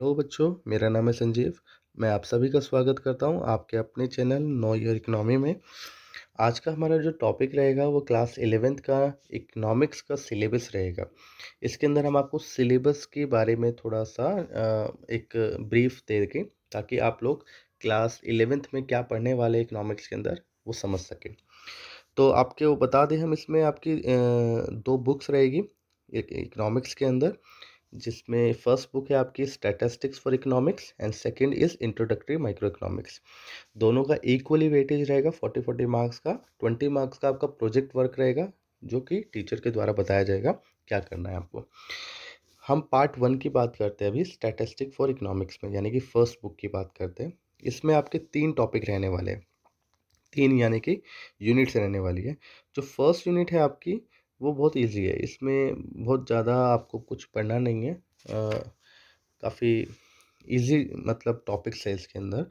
Hello बच्चों, मेरा नाम है संजीव। मैं आप सभी का स्वागत करता हूँ आपके अपने चैनल नो योर इकोनॉमी में। आज का हमारा जो टॉपिक रहेगा वो क्लास 11th का इकोनॉमिक्स का सिलेबस रहेगा। इसके अंदर हम आपको सिलेबस के बारे में थोड़ा-सा एक ब्रीफ देंगे ताकि आप लोग क्लास 11th में क्या पढ़ने वाले हैं इकोनॉमिक्स के अंदर वो समझ सकें। तो आपको बता दें हम इसमें आपकी 2 बुक्स रहेगी इकोनॉमिक्स के अंदर, जिसमें फर्स्ट बुक है आपकी statistics for economics and second is introductory micro economics. दोनों का इक्वली वेटेज रहेगा 40-40 मार्क्स का। 20 मार्क्स का आपका प्रोजेक्ट वर्क रहेगा जो कि टीचर के द्वारा बताया जाएगा क्या करना है आपको। हम पार्ट 1 की बात करते हैं अभी स्टैटिस्टिक फॉर इकोनॉमिक्स में, यानी कि फर्स्ट बुक की बात करते हैं। इसमें आपके 3 टॉपिक रहने वाले हैं। 3 यानी कि यूनिट्स रहने वाली है। जो फर्स्ट यूनिट है आपकी वो बहुत ईज़ी है। इसमें बहुत ज़्यादा आपको कुछ पढ़ना नहीं है। काफ़ी ईज़ी मतलब टॉपिक्स है इसके अंदर।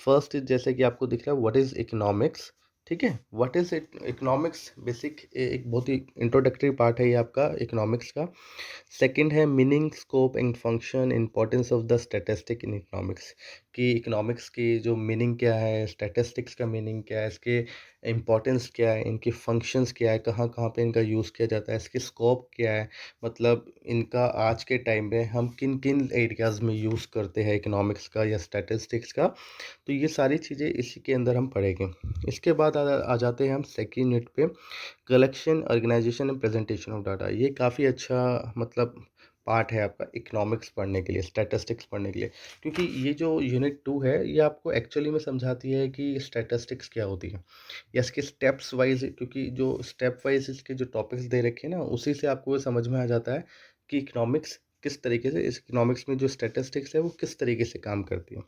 फर्स्ट जैसे कि आपको दिख रहा है व्हाट इज़ इकोनॉमिक्स, ठीक है? व्हाट इज़ इकोनॉमिक्स बेसिक एक बहुत ही इंट्रोडक्टरी पार्ट है ये आपका इकोनॉमिक्स का। सेकंड है meaning, scope and function, importance of the statistic in economics, कि इकोनॉमिक्स की जो मीनिंग क्या है, स्टैटिस्टिक्स का मीनिंग क्या है, इसके इम्पोर्टेंस क्या है, इनके फंक्शंस क्या है, कहाँ-कहाँ पे इनका यूज़ किया जाता है, इसकी स्कोप क्या है, मतलब इनका आज के टाइम में हम किन-किन एरियाज़ में यूज़ करते हैं इकोनॉमिक्स का या स्टैटिस्टिक्स का। तो ये सारी चीज़ें इसी के अंदर हम पढ़ेंगे। इसके बाद आ जाते हैं हम सेकंड यूनिट पे, collection, organisation and presentation of data. ये काफ़ी अच्छा मतलब पार्ट है आपका इकोनॉमिक्स पढ़ने के लिए, स्टैटिस्टिक्स पढ़ने के लिए, क्योंकि ये जो यूनिट 2 है ये आपको एक्चुअली में समझाती है कि स्टैटिस्टिक्स क्या होती है या इसके स्टेप्स वाइज, क्योंकि जो स्टेप वाइज इसके जो टॉपिक्स दे रखे हैं ना उसी से आपको ये समझ में आ जाता है कि इकोनॉमिक्स किस तरीके से, इस इकोनॉमिक्स में जो स्टैटिस्टिक्स है वो किस तरीके से काम करती है।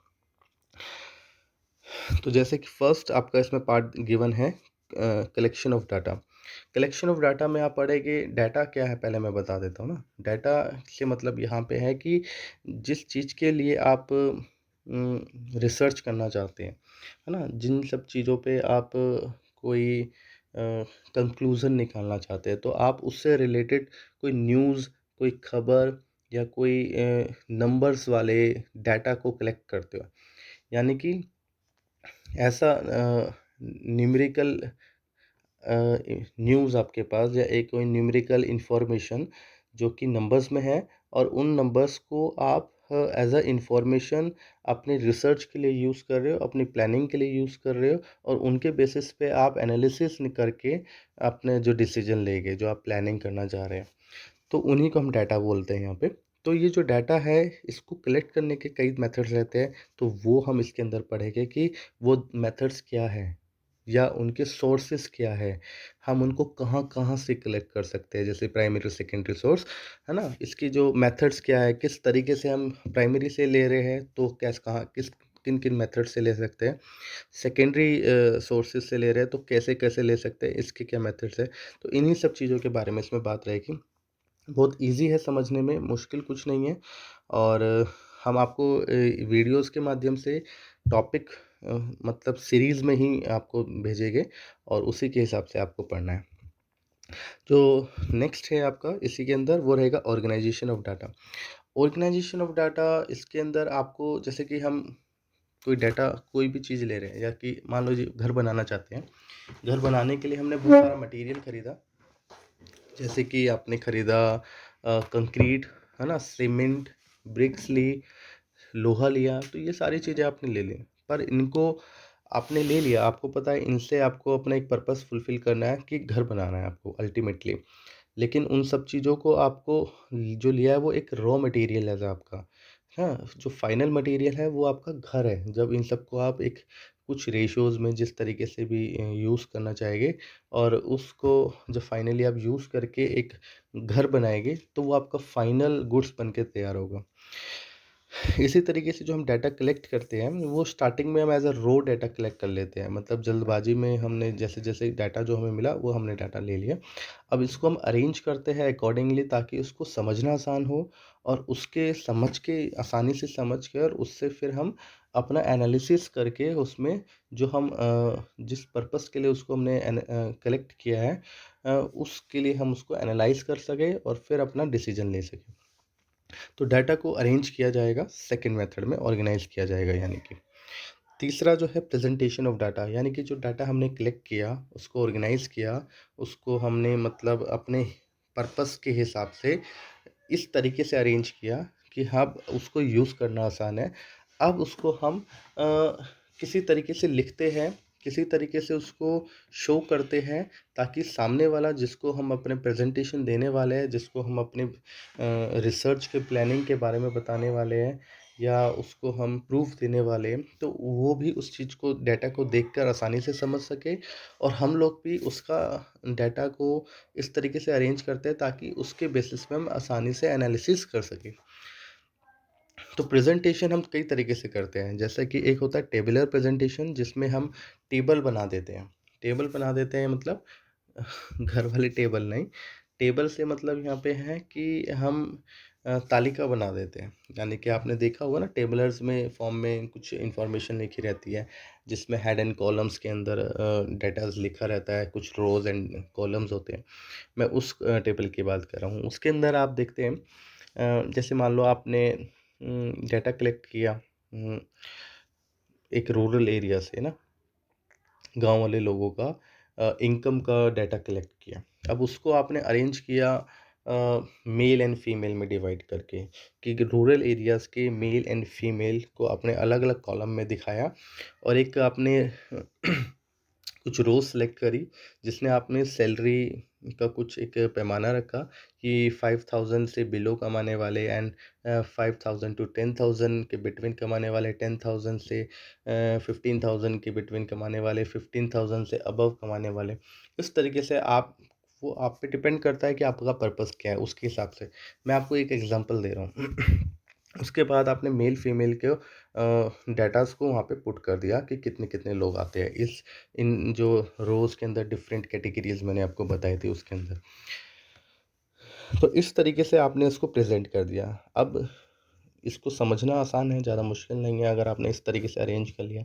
तो जैसे कि फर्स्ट आपका इसमें पार्ट गिवन है collection of data. Collection of data में आप पढ़ेंगे डाटा क्या है, पहले मैं बता देता हूँ ना। डाटा से मतलब यहाँ पे है कि जिस चीज़ के लिए आप रिसर्च करना चाहते हैं, है ना? जिन सब चीज़ों पे आप कोई कंक्लूज़न निकालना चाहते हैं, तो आप उससे रिलेटेड कोई न्यूज़, कोई खबर या कोई नंबर्स वाले डाटा को कलेक्ट करते हो। यानी कि ऐसा न्यूमेरिकल न्यूज़ आपके पास या एक कोई न्यूमेरिकल इंफॉर्मेशन जो कि नंबर्स में है, और उन नंबर्स को आप एज अ इंफॉर्मेशन अपने रिसर्च के लिए यूज़ कर रहे हो, अपनी प्लानिंग के लिए यूज़ कर रहे हो, और उनके बेसिस पे आप एनालिसिस करके अपने जो डिसीजन लेंगे, जो आप प्लानिंग करना चाह रहे हैं, तो उन्हीं को हम डाटा बोलते हैं यहाँ पे। तो ये जो डाटा है इसको कलेक्ट करने के कई मेथड्स रहते हैं, तो वो हम इसके अंदर पढ़ेंगे कि वो मेथड्स क्या है या उनके सोर्सेस क्या है, हम उनको कहाँ-कहाँ से कलेक्ट कर सकते हैं, जैसे प्राइमरी सेकेंडरी सोर्स, है ना? इसकी जो मेथड्स क्या है, किस तरीके से हम प्राइमरी से ले रहे हैं तो कैसे, कहाँ, किस किन-किन मेथड से ले सकते हैं, सेकेंडरी सोर्सेज से ले रहे हैं तो कैसे-कैसे ले सकते हैं, इसके क्या मेथड्स हैं। तो इन्हीं सब चीज़ों के बारे में इसमें बात रहेगी। बहुत ईज़ी है समझने में, मुश्किल कुछ नहीं है, और हम आपको वीडियोज़ के माध्यम से टॉपिक मतलब सीरीज़ में ही आपको भेजेंगे और उसी के हिसाब से आपको पढ़ना है। जो नेक्स्ट है आपका इसी के अंदर वो रहेगा organisation of data. Organisation of data इसके अंदर आपको, जैसे कि हम कोई डाटा कोई भी चीज़ ले रहे हैं या कि मान लो जी घर बनाना चाहते हैं। घर बनाने के लिए हमने बहुत सारा मटेरियल खरीदा, जैसे कि आपने खरीदा कंक्रीट, है ना? सीमेंट, ब्रिक्स ली, लोहा लिया, तो ये सारी चीज़ें आपने ले ली। पर इनको आपने ले लिया, आपको पता है इनसे आपको अपना एक पर्पस फुलफ़िल करना है कि घर बनाना है आपको अल्टीमेटली। लेकिन उन सब चीज़ों को आपको जो लिया है वो एक रॉ मटेरियल है आपका, हाँ? जो फाइनल मटेरियल है वो आपका घर है। जब इन सबको आप एक कुछ रेशियोज़ में जिस तरीके से भी यूज़ करना चाहेंगे और उसको जब फाइनली आप यूज़ करके एक घर बनाएँगे, तो वो आपका फाइनल गुड्स बन के तैयार होगा। इसी तरीके से जो हम डाटा कलेक्ट करते हैं, वो स्टार्टिंग में हम as a raw data collect कर लेते हैं। मतलब जल्दबाजी में हमने जैसे-जैसे डाटा जो हमें मिला, वो हमने डाटा ले लिया। अब इसको हम अरेंज करते हैं अकॉर्डिंगली ताकि उसको समझना आसान हो, और उसके समझ के आसानी से समझ के और उससे फिर हम अपना एनालिसिस करके उसमें जो हम जिस पर्पस के लिए उसको हमने कलेक्ट किया है, उसके लिए हम उसको एनालाइज़ कर सकें और फिर अपना डिसीज़न ले सकें। तो डाटा को अरेंज किया जाएगा सेकंड मेथड में, ऑर्गेनाइज किया जाएगा यानी कि। तीसरा जो है प्रेजेंटेशन ऑफ डाटा, यानी कि जो डाटा हमने कलेक्ट किया उसको ऑर्गेनाइज किया, उसको हमने मतलब अपने पर्पस के हिसाब से इस तरीके से अरेंज किया कि हाँ उसको यूज़ करना आसान है। अब उसको हम किसी तरीके से लिखते हैं, किसी तरीके से उसको शो करते हैं, ताकि सामने वाला जिसको हम अपने प्रेजेंटेशन देने वाले हैं, जिसको हम अपने रिसर्च के प्लानिंग के बारे में बताने वाले हैं या उसको हम प्रूफ देने वाले हैं, तो वो भी उस चीज़ को, डाटा को देखकर आसानी से समझ सके, और हम लोग भी उसका डाटा को इस तरीके से अरेंज करते हैं ताकि उसके बेसिस पे हम आसानी से एनालिसिस कर सकें। तो प्रेजेंटेशन हम कई तरीके से करते हैं, जैसा कि एक होता है टेबुलर प्रेजेंटेशन, जिसमें हम टेबल बना देते हैं। टेबल बना देते हैं मतलब घर वाली टेबल नहीं, टेबल से मतलब यहाँ पे है कि हम तालिका बना देते हैं। यानी कि आपने देखा होगा ना, टेबलर्स में फॉर्म में कुछ इन्फॉर्मेशन लिखी रहती है, जिसमें हेड एंड कॉलम्स के अंदर डेटाज लिखा रहता है, कुछ रोज एंड कॉलम्स होते हैं। मैं उस टेबल की बात कर रहा हूँ। उसके अंदर आप देखते हैं जैसे मान लो आपने डेटा कलेक्ट किया एक रूरल एरिया से ना, गांव वाले लोगों का इनकम का डाटा कलेक्ट किया। अब उसको आपने अरेंज किया मेल एंड फीमेल में डिवाइड करके, कि रूरल एरियाज़ के मेल एंड फीमेल को आपने अलग अलग कॉलम में दिखाया, और एक आपने कुछ रोज सेलेक्ट करी, जिसमें आपने सैलरी का कुछ एक पैमाना रखा कि 5000 से बिलो कमाने वाले एंड 5000 टू 10000 के बिटवीन कमाने वाले, 10000 से 15000 के बिटवीन कमाने वाले, 15000 से अबव कमाने वाले। इस तरीके से आप, वो आप पे डिपेंड करता है कि आपका पर्पस क्या है, उसके हिसाब से मैं आपको एक एग्जांपल दे रहा हूँ। उसके बाद आपने मेल फीमेल के डाटास को वहाँ पे पुट कर दिया कि कितने कितने लोग आते हैं इस, इन जो रोज़ के अंदर डिफरेंट कैटेगरीज मैंने आपको बताई थी उसके अंदर। तो इस तरीके से आपने इसको प्रेजेंट कर दिया। अब इसको समझना आसान है, ज़्यादा मुश्किल नहीं है अगर आपने इस तरीके से अरेंज कर लिया।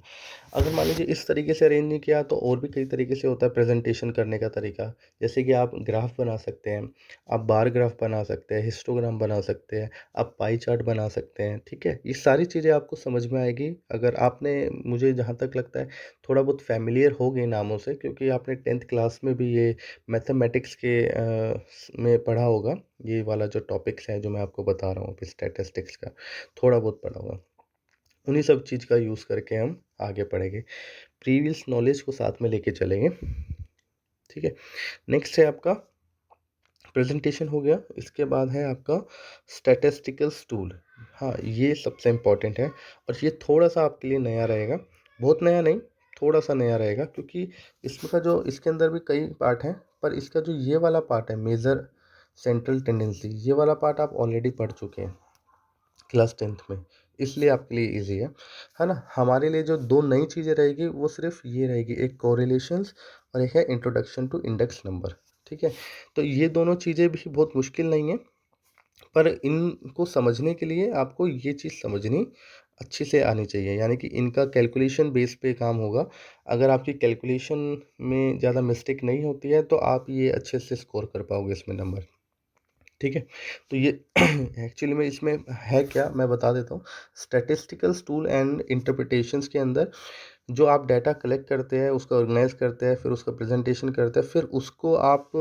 अगर मान लीजिए इस तरीके से अरेंज नहीं किया, तो और भी कई तरीके से होता है प्रेजेंटेशन करने का तरीका। जैसे कि आप ग्राफ बना सकते हैं, आप बार ग्राफ बना सकते हैं, हिस्टोग्राम बना सकते हैं, आप पाई चार्ट बना सकते हैं, ठीक है। ये सारी चीज़ें आपको समझ में आएगी अगर आपने, मुझे जहाँ तक लगता है, थोड़ा बहुत फैमिलियर हो गए नामों से, क्योंकि आपने 10th क्लास में भी ये मैथमेटिक्स के में पढ़ा होगा। ये वाला जो टॉपिक्स है जो मैं आपको बता रहा हूँ, स्टैटिस्टिक्स का थोड़ा बहुत पढ़ा होगा। उन्हीं सब चीज़ का यूज़ करके हम आगे पढ़ेंगे, प्रीवियस नॉलेज को साथ में लेके चलेंगे, ठीक है। नेक्स्ट है आपका प्रेजेंटेशन हो गया, इसके बाद है आपका स्टैटिस्टिकल्स टूल। हाँ, ये सबसे इम्पोर्टेंट है, और ये थोड़ा सा आपके लिए नया रहेगा, बहुत नया नहीं, थोड़ा सा नया रहेगा, क्योंकि इसका जो, इसके अंदर भी कई पार्ट हैं, पर इसका जो ये वाला पार्ट है मेजर सेंट्रल टेंडेंसी, ये वाला पार्ट आप ऑलरेडी पढ़ चुके हैं क्लास 10th में, इसलिए आपके लिए इजी है ना। हमारे लिए जो दो नई चीज़ें रहेगी वो सिर्फ ये रहेगी, एक कोरिलेशंस और एक है इंट्रोडक्शन टू इंडेक्स नंबर, ठीक है। तो ये दोनों चीज़ें भी बहुत मुश्किल नहीं है, पर इनको समझने के लिए आपको ये चीज़ समझनी अच्छे से आनी चाहिए, यानी कि इनका कैलकुलेशन बेस पे काम होगा। अगर आपकी कैलकुलेशन में ज़्यादा मिस्टेक नहीं होती है, तो आप ये अच्छे से स्कोर कर पाओगे इसमें नंबर, ठीक है। तो ये एक्चुअली में इसमें है क्या, मैं बता देता हूँ। स्टैटिस्टिकल्स टूल एंड इंटरप्रिटेशंस के अंदर जो आप डाटा कलेक्ट करते हैं, उसका ऑर्गेनाइज करते हैं, फिर उसका प्रेजेंटेशन करते हैं, फिर उसको आप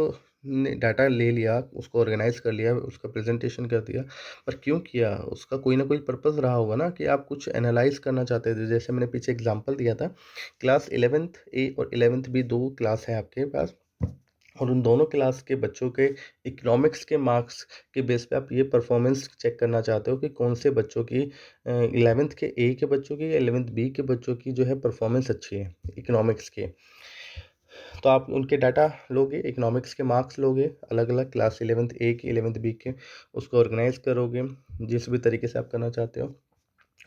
ने डाटा ले लिया, उसको ऑर्गेनाइज कर लिया, उसका प्रेजेंटेशन कर दिया, पर क्यों किया, उसका कोई ना कोई पर्पस रहा होगा ना, कि आप कुछ एनालाइज करना चाहते थे। जैसे मैंने पीछे एग्जांपल दिया था, क्लास 11th ए और 11th बी, दो क्लास है आपके पास, और उन दोनों क्लास के बच्चों के इकोनॉमिक्स के मार्क्स के बेस पे आप ये परफॉर्मेंस चेक करना चाहते हो कि कौन से बच्चों की 11th के ए के बच्चों की या 11th बी के बच्चों की जो है परफॉर्मेंस अच्छी है इकोनॉमिक्स के। तो आप उनके डाटा लोगे, इकोनॉमिक्स के मार्क्स लोगे, अलग अलग क्लास 11th ए के 11th बी के, उसको ऑर्गेनाइज करोगे जिस भी तरीके से आप करना चाहते हो,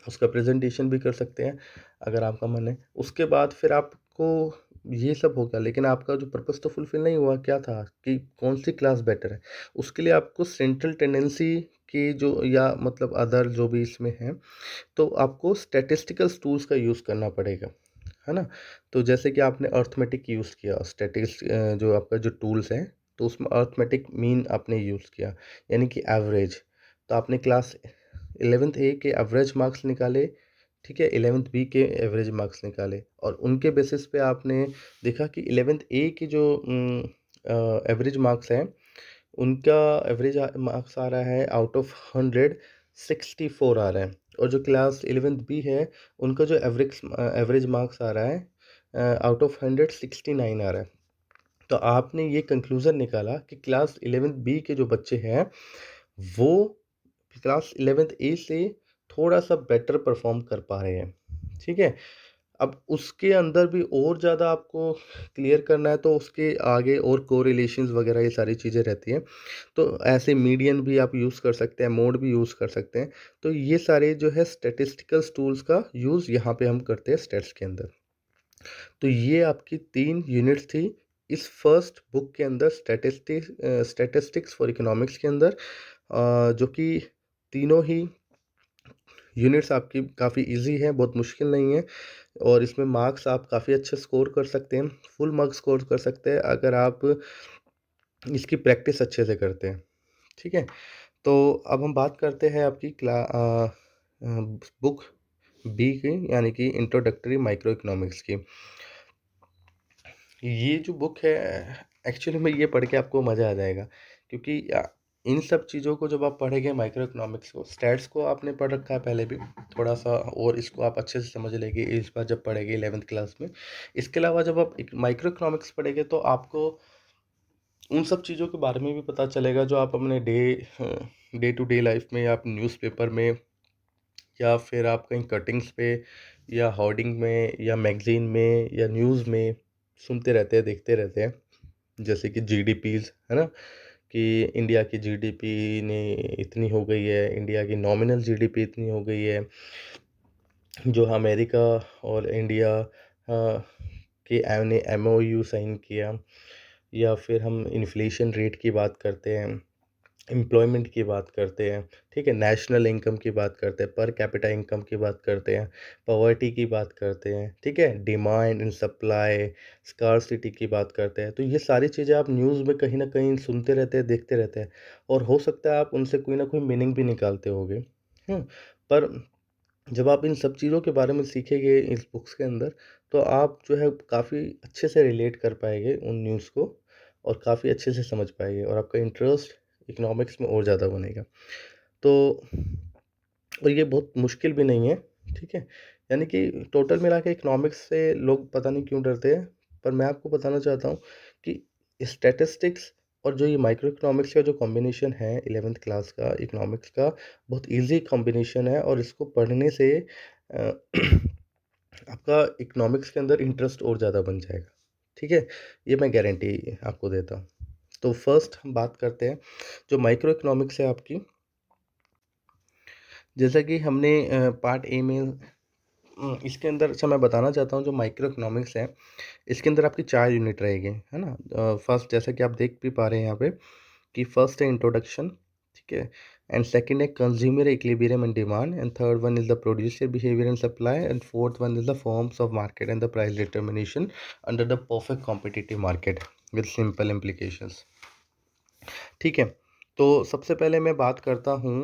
उसका प्रेजेंटेशन भी कर सकते हैं अगर आपका मन है। उसके बाद फिर आपको ये सब होगा, लेकिन आपका जो पर्पस तो फुलफिल नहीं हुआ, क्या था कि कौन सी क्लास बेटर है। उसके लिए आपको सेंट्रल टेंडेंसी की जो, या मतलब अदर जो भी इसमें है, तो आपको स्टैटिस्टिकल टूल्स का यूज़ करना पड़ेगा, है ना। तो जैसे कि आपने अर्थमेटिक यूज़ किया, जो आपका जो टूल्स हैं, तो उसमें अर्थमेटिक मीन आपने यूज़ किया, यानी कि एवरेज। तो आपने क्लास 11th ए के एवरेज मार्क्स निकाले, ठीक है, 11th बी के एवरेज मार्क्स निकाले और उनके बेसिस पे आपने देखा कि 11th ए की जो एवरेज मार्क्स हैं, उनका एवरेज मार्क्स आ रहा है आउट ऑफ 100 64 आ रहा है, और जो क्लास 11th बी है उनका जो एवरेज मार्क्स आ रहा है आउट ऑफ 100 69 आ रहा है। तो आपने ये कंक्लूज़न निकाला कि क्लास 11th बी के जो बच्चे हैं वो क्लास 11th ए से थोड़ा-सा बेटर परफ़ॉर्म कर पा रहे हैं, ठीक है? अब उसके अंदर भी और ज़्यादा आपको क्लियर करना है तो उसके आगे और कोरिलेशंस वगैरह ये सारी चीज़ें रहती हैं। तो ऐसे मीडियन भी आप यूज़ कर सकते हैं, मोड भी यूज़ कर सकते हैं। तो ये सारे जो है स्टैटिस्टिकल टूल्स का यूज़ यहाँ पे हम करते हैं स्टैट्स के अंदर। तो ये आपकी 3 यूनिट्स थी इस फर्स्ट बुक के अंदर स्टैटिस्टिक्स फॉर इकोनॉमिक्स के अंदर, जो कि तीनों ही यूनिट्स आपकी काफ़ी ईज़ी हैं, बहुत मुश्किल नहीं है और इसमें मार्क्स आप काफ़ी अच्छे स्कोर कर सकते हैं। फुल मार्क्स स्कोर कर सकते हैं अगर आप इसकी प्रैक्टिस अच्छे से करते हैं, ठीक है? तो अब हम बात करते हैं आपकी बुक बी की, यानी कि इंट्रोडक्टरी माइक्रो इकोनॉमिक्स की। ये जो बुक है एक्चुअली में ये पढ़ के आपको मज़ा आ जाएगा, क्योंकि इन सब चीज़ों को जब आप पढ़ेंगे, माइक्रो इकोनॉमिक्स को, स्टैट्स को आपने पढ़ रखा है पहले भी थोड़ा सा, और इसको आप अच्छे से समझ लेंगे इस बार जब पढ़ेंगे 11th क्लास में। इसके अलावा जब आप माइक्रो इकोनॉमिक्स पढ़ेंगे तो आपको उन सब चीज़ों के बारे में भी पता चलेगा जो आप अपने डे टू डे लाइफ में, या आप न्यूज़पेपर में, या फिर आप कहीं कटिंग्स पे, या होर्डिंग में, या मैगज़ीन में, या न्यूज़ में सुनते रहते हैं, देखते रहते हैं। जैसे कि जीडीपीज़, है ना? कि इंडिया की जीडीपी ने इतनी हो गई है, इंडिया की नॉमिनल जीडीपी इतनी हो गई है, जो अमेरिका और इंडिया के ने एमओयू साइन किया, या फिर हम इन्फ्लेशन रेट की बात करते हैं, एम्प्लॉयमेंट की बात करते हैं, ठीक है, नेशनल इनकम की बात करते हैं, पर कैपिटा इनकम की बात करते हैं, पॉवर्टी की बात करते हैं, ठीक है, डिमांड एंड सप्लाई, स्कार्सिटी की बात करते हैं। तो ये सारी चीज़ें आप न्यूज़ में कहीं ना कहीं सुनते रहते हैं, देखते रहते हैं, और हो सकता है आप उनसे कोई ना कोई मीनिंग भी निकालते होगे। पर जब आप इन सब चीज़ों के बारे में सीखेंगे इस बुक्स के अंदर, तो आप जो है काफ़ी अच्छे से रिलेट कर पाएंगे उन न्यूज़ को, और काफ़ी अच्छे से समझ पाएंगे, और आपका इंटरेस्ट इकोनॉमिक्स में और ज़्यादा बनेगा। तो और ये बहुत मुश्किल भी नहीं है, ठीक है? यानी कि टोटल मिला के इकोनॉमिक्स से लोग पता नहीं क्यों डरते हैं, पर मैं आपको बताना चाहता हूँ कि स्टैटिस्टिक्स और जो ये माइक्रो इकोनॉमिक्स का जो कॉम्बिनेशन है 11th क्लास का इकोनॉमिक्स का, बहुत ईज़ी कॉम्बिनेशन है, और इसको पढ़ने से आपका इकोनॉमिक्स के अंदर इंटरेस्ट और ज़्यादा बन जाएगा, ठीक है? ये मैं गारंटी आपको देता हूँ। तो फर्स्ट हम बात करते हैं जो माइक्रो इकोनॉमिक्स है आपकी। जैसा कि हमने पार्ट ए में इसके अंदर, अच्छा मैं बताना चाहता हूँ जो माइक्रो इकोनॉमिक्स है, इसके अंदर आपकी 4 यूनिट रहेगी, है ना? फर्स्ट जैसा कि आप देख भी पा रहे हैं यहाँ पे कि फर्स्ट है इंट्रोडक्शन, ठीक है? एंड सेकंड है consumer equilibrium and demand, and third one is the producer behaviour and supply, and fourth one is the forms of market and the price determination under the perfect competitive market with simple implications, ठीक है? तो सबसे पहले मैं बात करता हूँ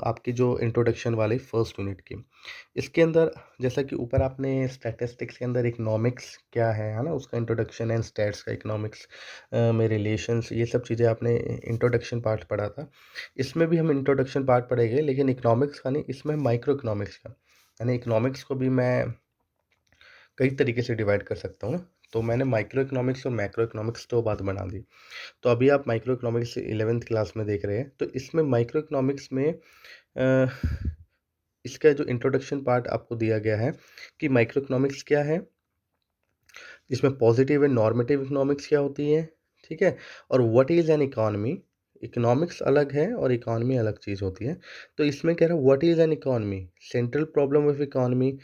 आपकी जो इंट्रोडक्शन वाली फर्स्ट यूनिट की। इसके अंदर जैसा कि ऊपर आपने स्टैटिस्टिक्स के अंदर इकोनॉमिक्स क्या है ना? उसका इंट्रोडक्शन एंड स्टैट्स का इकोनॉमिक्स में रिलेशंस, ये सब चीज़ें आपने इंट्रोडक्शन पार्ट पढ़ा था। इसमें भी हम इंट्रोडक्शन पार्ट पढ़ेंगे, लेकिन इकोनॉमिक्स का नहीं, इसमें माइक्रो इकोनॉमिक्स का। यानी इकोनॉमिक्स को भी मैं कई तरीके से डिवाइड कर सकता हूँ ना? तो मैंने माइक्रो इकोनॉमिक्स और मैक्रो इकोनॉमिक्स 2 बात बना दी। तो अभी आप माइक्रो इकोनॉमिक्स 11th क्लास में देख रहे हैं, तो इसमें माइक्रो इकोनॉमिक्स में अ, इसका जो इंट्रोडक्शन पार्ट आपको दिया गया है कि माइक्रो इकोनॉमिक्स क्या है, इसमें पॉजिटिव एंड नॉर्मेटिव इकोनॉमिक्स क्या होती है, ठीक है? और what is an economy. Economics अलग है और इकोनॉमी अलग चीज़ होती है। तो इसमें कह रहा है what is an economy, central problem of economy,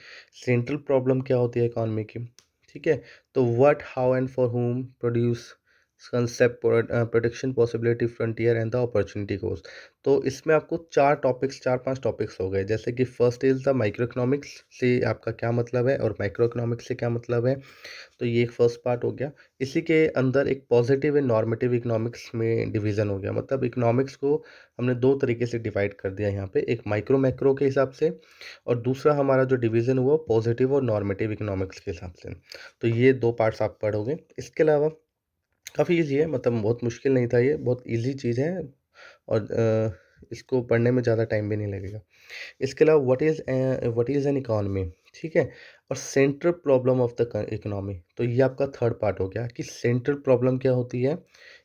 central problem क्या होती है इकोनॉमी की, ठीक है? तो what, how and for whom produce concept, production possibility, frontier and the opportunity cost. तो इसमें आपको 4 टॉपिक्स, 4-5 टॉपिक्स हो गए, जैसे कि first is the micro economics से आपका क्या मतलब है और मैक्रो इकोनॉमिक्स से क्या मतलब है। तो ये एक फर्स्ट पार्ट हो गया। इसी के अंदर एक पॉजिटिव एंड नॉर्मेटिव इकोनॉमिक्स में डिवीज़न हो गया, मतलब इकोनॉमिक्स को हमने 2 तरीके से डिवाइड कर दिया यहाँ पे, एक माइक्रो मैक्रो के हिसाब से और दूसरा हमारा जो डिवीज़न हुआ पॉजिटिव और नॉर्मेटिव इकोनॉमिक्स के हिसाब से। तो ये 2 पार्ट्स आप पढ़ोगे। इसके अलावा काफ़ी ईज़ी है, मतलब बहुत मुश्किल नहीं था ये, बहुत ईज़ी चीज़ है और इसको पढ़ने में ज़्यादा टाइम भी नहीं लगेगा। इसके अलावा व्हाट इज़ एन इकोनॉमी, ठीक है? और central problem of the economy, तो ये आपका थर्ड पार्ट हो गया कि सेंट्रल प्रॉब्लम क्या होती है।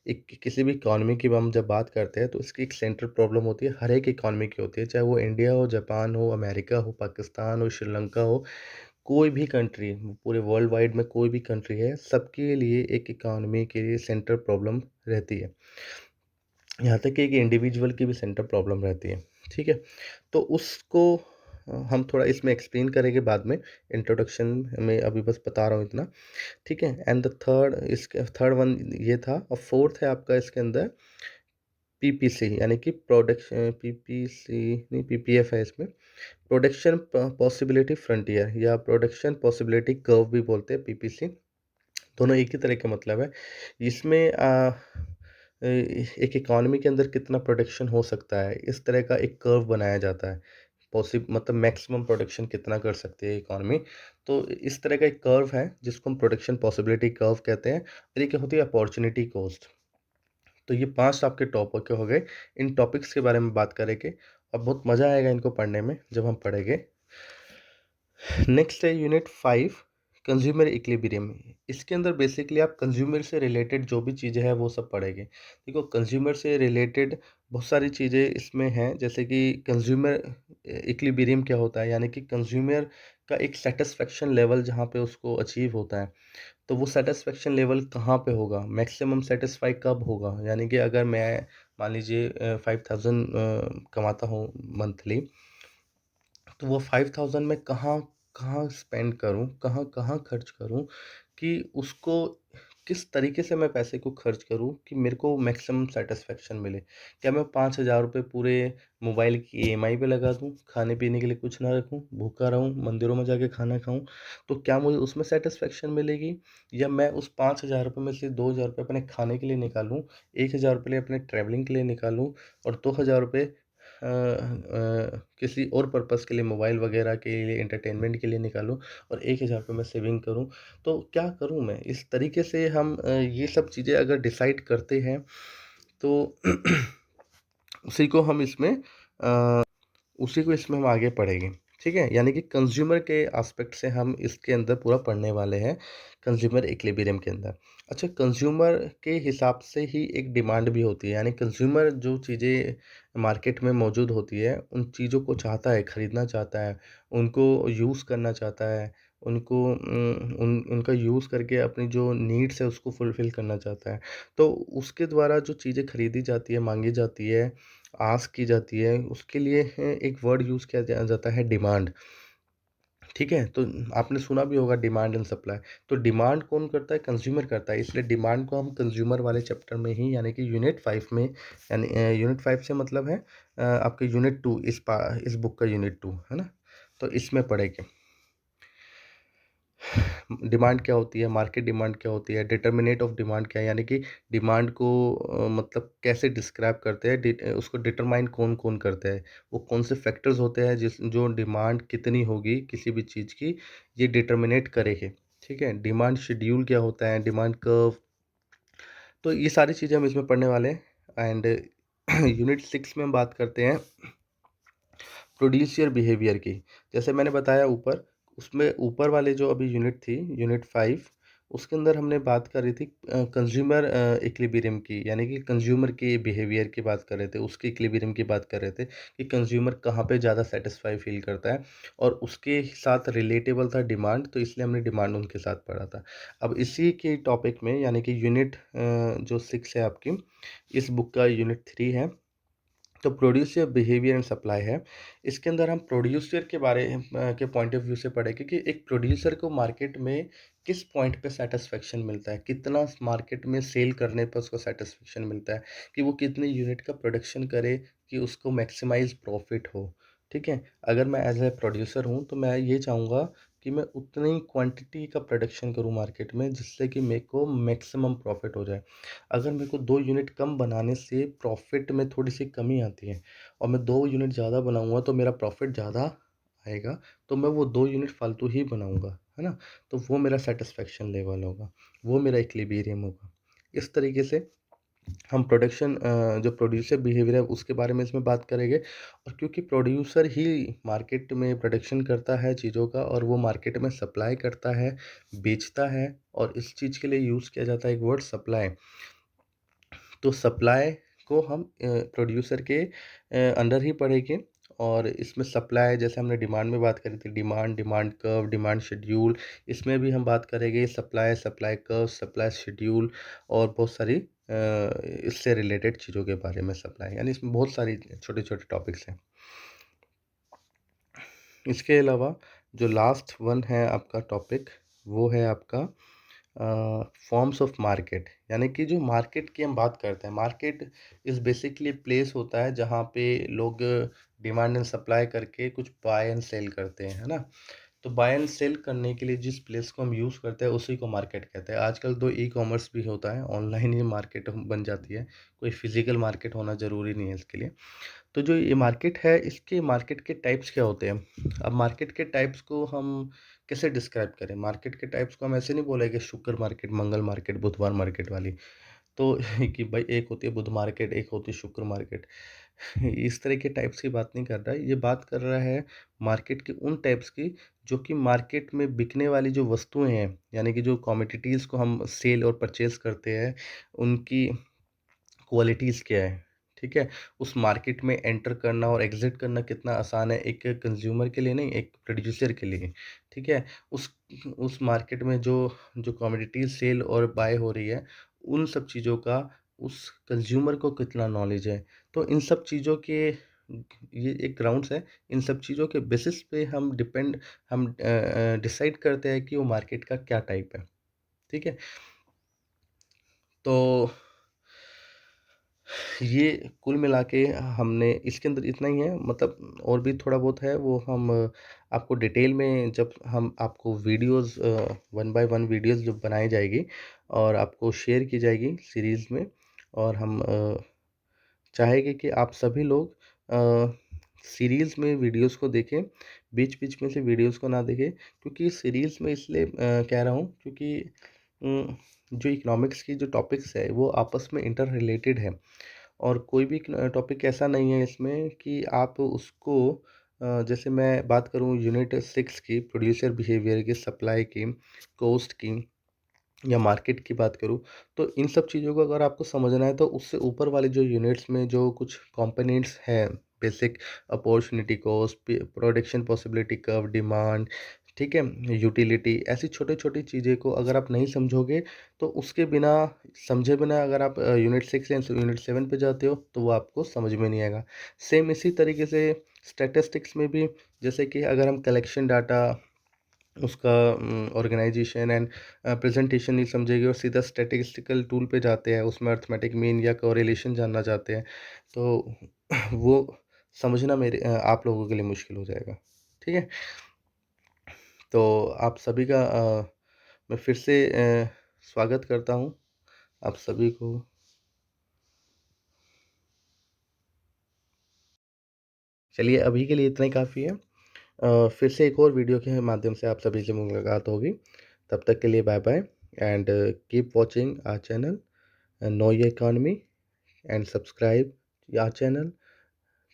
एक किसी भी इकोनॉमी की हम जब बात करते हैं तो इसकी एक सेंट्रल प्रॉब्लम होती है, हर एक इकोनॉमी की होती है, चाहे वो इंडिया हो, जापान हो, अमेरिका हो, पाकिस्तान हो, श्रीलंका हो, कोई भी कंट्री, पूरे वर्ल्ड वाइड में कोई भी कंट्री है, सबके लिए एक इकोनॉमी के लिए सेंट्रल प्रॉब्लम रहती है। यहाँ तक कि एक इंडिविजुअल की भी सेंटर प्रॉब्लम रहती है, ठीक है? तो उसको हम थोड़ा इसमें एक्सप्लेन करेंगे बाद में, इंट्रोडक्शन में अभी बस बता रहा हूँ इतना, ठीक है? एंड द थर्ड, इसके थर्ड वन ये था और फोर्थ है आपका इसके अंदर पीपीसी, यानी कि प्रोडक्शन, पीपीसी नहीं, पीपीएफ है इसमें, प्रोडक्शन पॉसिबिलिटी फ्रंटियर या प्रोडक्शन पॉसिबिलिटी कर्व भी बोलते हैं पीपीसी, दोनों एक ही तरह का मतलब है। इसमें एक इकॉनमी के अंदर कितना प्रोडक्शन हो सकता है, इस तरह का एक कर्व बनाया जाता है। मतलब मैक्सिमम प्रोडक्शन कितना कर सकती है इकॉनमी, तो इस तरह का एक कर्व है जिसको हम प्रोडक्शन पॉसिबिलिटी कर्व कहते हैं और ये क्या होती है अपॉर्चुनिटी कॉस्ट। तो ये 5 आपके टॉपिक हो गए। इन टॉपिक्स के बारे में बात करेंगे और बहुत मज़ा आएगा इनको पढ़ने में जब हम पढ़ेंगे। नेक्स्ट है यूनिट 5, कंज्यूमर इक्विलिब्रियम। इसके अंदर बेसिकली आप कंज्यूमर से रिलेटेड जो भी चीज़ें हैं वो सब पढ़ेंगे। देखो कंज्यूमर से रिलेटेड बहुत सारी चीज़ें इसमें हैं, जैसे कि कंज्यूमर इक्विलिब्रियम क्या होता है, यानी कि कंज्यूमर का एक सेटिस्फेक्शन लेवल जहाँ पे उसको अचीव होता है, तो वो सेटिस्फेक्शन लेवल कहाँ पे होगा, मैक्सिमम सेटिस्फाई कब होगा। यानी कि अगर मैं मान लीजिए 5000 कमाता हूँ मंथली, तो वो 5000 में कहाँ कहाँ स्पेंड करूँ, कहाँ कहाँ खर्च करूँ कि उसको किस तरीके से मैं पैसे को खर्च करूँ कि मेरे को मैक्सिमम सेटिस्फेक्शन मिले। क्या मैं 5000 रुपये पूरे मोबाइल की ईएमआई पे लगा दूँ, खाने पीने के लिए कुछ ना रखूँ, भूखा रहूँ, मंदिरों में जाके खाना खाऊँ, तो क्या मुझे उसमें सेटिस्फेक्शन मिलेगी? या मैं उस 5000 रुपये में से 2000 रुपये अपने खाने के लिए निकालूँ, 1000 रुपये अपने ट्रैवलिंग के लिए निकालूँ और 2000 रुपये किसी और पर्पस के लिए, मोबाइल वगैरह के लिए, एंटरटेनमेंट के लिए निकालूँ और 1000 रुपये मैं सेविंग करूँ, तो क्या करूँ मैं? इस तरीके से हम ये सब चीज़ें अगर डिसाइड करते हैं तो उसी को हम इसमें उसी को इसमें हम आगे पढ़ेंगे, ठीक है? यानी कि कंज़्यूमर के एस्पेक्ट से हम इसके अंदर पूरा पढ़ने वाले हैं, कंज़्यूमर इक्विलिब्रियम के अंदर। अच्छा, कंज़्यूमर के हिसाब से ही एक डिमांड भी होती है, यानी कंज़्यूमर जो चीज़ें मार्केट में मौजूद होती है, उन चीज़ों को चाहता है, खरीदना चाहता है, उनको यूज़ करना चाहता है, उनको उनका यूज़ करके अपनी जो नीड्स है उसको फुलफ़िल करना चाहता है। तो उसके द्वारा जो चीज़ें खरीदी जाती है, माँगी जाती है, आस्क की जाती है, उसके लिए एक वर्ड यूज़ किया जाता है डिमांड, ठीक है? तो आपने सुना भी होगा डिमांड एंड सप्लाई। तो डिमांड कौन करता है? कंज़्यूमर करता है, इसलिए डिमांड को हम कंज़्यूमर वाले चैप्टर में ही, यानी कि यूनिट 5 में, यानी यूनिट 5 से मतलब है आपके यूनिट 2, इस बुक का यूनिट 2 है ना? तो इसमें पढ़ेंगे। डिमांड क्या होती है, मार्केट डिमांड क्या होती है, डिटर्मिनेट ऑफ डिमांड क्या है, यानी कि डिमांड को मतलब कैसे डिस्क्राइब करते हैं, उसको डिटरमाइन कौन-कौन करता है, वो कौन से फैक्टर्स होते हैं जिस जो डिमांड कितनी होगी किसी भी चीज़ की, ये डिटर्मिनेट करेंगे, ठीक है? डिमांड शेड्यूल क्या होता है, डिमांड कर्व, तो ये सारी चीज़ें हम इसमें पढ़ने वाले हैं एंड यूनिट 6 में हम बात करते हैं प्रोड्यूसर बिहेवियर की। जैसे मैंने बताया ऊपर, उसमें ऊपर वाले जो अभी यूनिट थी, यूनिट 5, उसके अंदर हमने बात करी थी कंज्यूमर इक्विलिब्रियम की, यानी कि कंज्यूमर के बिहेवियर की बात कर रहे थे, उसके इक्विलिब्रियम की बात कर रहे थे कि कंज्यूमर कहाँ पे ज़्यादा सेटिस्फाई फ़ील करता है और उसके साथ रिलेटेबल था डिमांड, तो इसलिए हमने डिमांड उनके साथ पढ़ा था। अब इसी के टॉपिक में, यानी कि यूनिट जो 6 है आपकी, इस बुक का यूनिट 3 है, तो प्रोड्यूसर बिहेवियर एंड सप्लाई है। इसके अंदर हम प्रोड्यूसर के के पॉइंट ऑफ व्यू से पढ़ेंगे कि एक प्रोड्यूसर को मार्केट में किस पॉइंट पे सैटिस्फैक्शन मिलता है, कितना मार्केट में सेल करने पर उसको सैटिस्फैक्शन मिलता है, कि वो कितने यूनिट का प्रोडक्शन करे कि उसको मैक्सिमाइज़ प्रॉफ़िट हो, ठीक है? अगर मैं एज़ अ प्रोड्यूसर हूँ, तो मैं ये चाहूँगा कि मैं उतनी क्वांटिटी का प्रोडक्शन करूँ मार्केट में जिससे कि मेरे को मैक्सिमम प्रॉफ़िट हो जाए। अगर मेरे को 2 यूनिट कम बनाने से प्रॉफ़िट में थोड़ी-सी कमी आती है और मैं 2 यूनिट ज़्यादा बनाऊँगा तो मेरा प्रॉफ़िट ज़्यादा आएगा, तो मैं वो 2 यूनिट फ़ालतू ही बनाऊँगा, है ना? तो वो मेरा सैटिस्फैक्शन लेवल होगा, वो मेरा इक्विलिब्रियम होगा। इस तरीके से हम जो प्रोड्यूसर बिहेवियर है उसके बारे में इसमें बात करेंगे और क्योंकि प्रोड्यूसर ही मार्केट में प्रोडक्शन करता है चीज़ों का और वो मार्केट में सप्लाई करता है, बेचता है और इस चीज़ के लिए यूज़ किया जाता है एक वर्ड सप्लाई। तो सप्लाई को हम प्रोड्यूसर के अंडर ही पड़ेंगे और इसमें सप्लाई जैसे हमने डिमांड में बात करी थी demand, demand curve, demand schedule, इसमें भी हम बात करेंगे supply, supply curve, supply schedule और बहुत सारी इससे रिलेटेड चीज़ों के बारे में सप्लाई यानी इसमें बहुत सारी छोटे-छोटे टॉपिक्स हैं। इसके अलावा जो लास्ट वन है आपका टॉपिक वो है आपका फॉर्म्स ऑफ मार्केट यानी कि जो मार्केट की हम बात करते हैं मार्केट इज़ बेसिकली प्लेस होता है जहाँ पे लोग डिमांड एंड सप्लाई करके कुछ बाय एंड सेल करते हैं, है ना? तो बाय एंड सेल करने के लिए जिस प्लेस को हम यूज़ करते हैं उसी को मार्केट कहते हैं। आजकल तो ई-कॉमर्स भी होता है, ऑनलाइन ही मार्केट बन जाती है, कोई फिज़िकल मार्केट होना ज़रूरी नहीं है इसके लिए। तो जो ये मार्केट है, इसके मार्केट के टाइप्स क्या होते हैं? अब मार्केट के टाइप्स को हम कैसे डिस्क्राइब करें? मार्केट के टाइप्स को हम ऐसे नहीं बोलेंगे शुक्र मार्केट, मंगल मार्केट, बुधवार मार्केट वाली। तो कि भाई एक होती है बुध मार्केट, एक होती है शुक्र मार्केट। इस तरह के टाइप्स की बात नहीं कर रहा है, ये बात कर रहा है मार्केट के उन टाइप्स की जो कि मार्केट में बिकने वाली जो वस्तुएँ हैं, यानी कि जो कमोडिटीज़ को हम सेल और परचेज़ करते हैं, उनकी क्वालिटीज़ क्या है, ठीक है? उस मार्केट में एंटर करना और एग्ज़िट करना कितना आसान है, एक कंज़्यूमर के लिए नहीं, एक प्रोड्यूसर के लिए, ठीक है? उस मार्केट में जो जो कमोडिटीज़ सेल और बाय हो रही है, उन सब चीज़ों का उस कंज़्यूमर को कितना नॉलेज है। तो इन सब चीज़ों के ये एक ग्राउंड्स है, इन सब चीज़ों के बेसिस पे हम डिसाइड करते हैं कि वो मार्केट का क्या टाइप है, ठीक है? तो ये कुल मिला के हमने इसके अंदर इतना ही है मतलब और भी थोड़ा बहुत है वो हम आपको डिटेल में जब हम आपको videos one by one videos जब बनाई जाएगी और आपको शेयर की जाएगी सीरीज़ में और हम चाहेंगे कि आप सभी लोग सीरीज़ में वीडियोस को देखें, बीच-बीच में से वीडियोस को ना देखें क्योंकि सीरीज़ में इसलिए कह रहा हूँ क्योंकि जो इकोनॉमिक्स की जो टॉपिक्स है वो आपस में इंटर रिलेटेड है और कोई भी टॉपिक ऐसा नहीं है इसमें कि आप उसको जैसे मैं बात करूँ यूनिट 6 की प्रोड्यूसर बिहेवियर की, सप्लाई की, कॉस्ट की या मार्केट की बात करूँ, तो इन सब चीज़ों को अगर आपको समझना है तो उससे ऊपर वाले जो यूनिट्स में जो कुछ कंपोनेंट्स हैं, basic opportunity cost, production possibility curve, demand, ठीक है? यूटिलिटी ऐसी छोटी-छोटी चीज़ें को अगर आप नहीं समझोगे, तो उसके बिना समझे बिना अगर आप यूनिट 6 या यूनिट 7 पे जाते हो, तो वो आपको समझ में नहीं आएगा। सेम इसी तरीके से स्टैटिस्टिक्स में भी जैसे कि अगर हम कलेक्शन डाटा उसका ऑर्गेनाइजेशन एंड प्रेजेंटेशन नहीं समझेगी और सीधा स्टैटिस्टिकल टूल पे जाते हैं उसमें अर्थमेटिक मीन या कोरिलेशन जानना चाहते हैं तो वो समझना आप लोगों के लिए मुश्किल हो जाएगा ठीक है तो आप सभी का मैं फिर से स्वागत करता हूँ आप सभी को चलिए अभी के लिए इतना ही काफ़ी है फिर से एक और वीडियो के माध्यम से आप सभी से मुलाकात होगी तब तक के लिए bye bye and keep watching our channel know your economy and subscribe या चैनल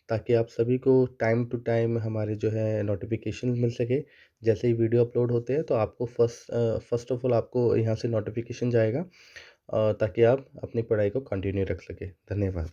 ताकि आप सभी को टाइम टू टाइम हमारे जो है नोटिफिकेशन मिल सके जैसे ही वीडियो अपलोड होते हैं तो आपको फर्स्ट ऑफ ऑल आपको यहाँ से नोटिफिकेशन जाएगा ताकि आप अपनी पढ़ाई को कंटिन्यू रख सके धन्यवाद